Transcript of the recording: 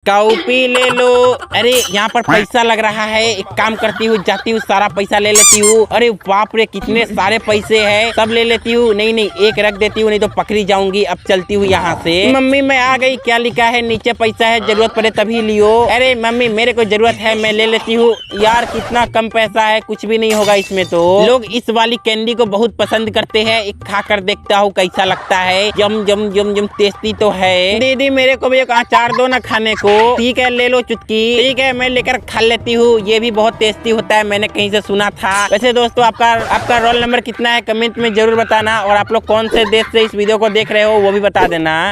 Copy ले लो। अरे यहाँ पर पैसा लग रहा है, एक काम करती हूँ, जाती हूँ, सारा पैसा ले लेती हूँ। अरे बाप रे कितने सारे पैसे हैं, सब ले लेती हूँ। नहीं नहीं एक रख देती हूँ, नहीं तो पकड़ी जाऊंगी। अब चलती हूँ यहाँ से। मम्मी मैं आ गई, क्या लिखा है नीचे? पैसा है, जरूरत पड़े तभी लियो। अरे मम्मी मेरे को जरूरत है, मैं ले लेती हूँ। यार कितना कम पैसा है, कुछ भी नहीं होगा इसमें। तो लोग इस वाली कैंडी को बहुत पसंद करते हैं, एक खा कर देखता हूँ कैसा लगता है। जम जम जम जम टेस्टी तो है। दीदी मेरे को भी एक अचार दो ना खाने को। ठीक है ले लो चुटकी। ठीक है मैं लेकर खा लेती हूँ, ये भी बहुत टेस्टी होता है, मैंने कहीं से सुना था। वैसे दोस्तों आपका रोल नंबर कितना है कमेंट में जरूर बताना, और आप लोग कौन से देश से इस वीडियो को देख रहे हो वो भी बता देना।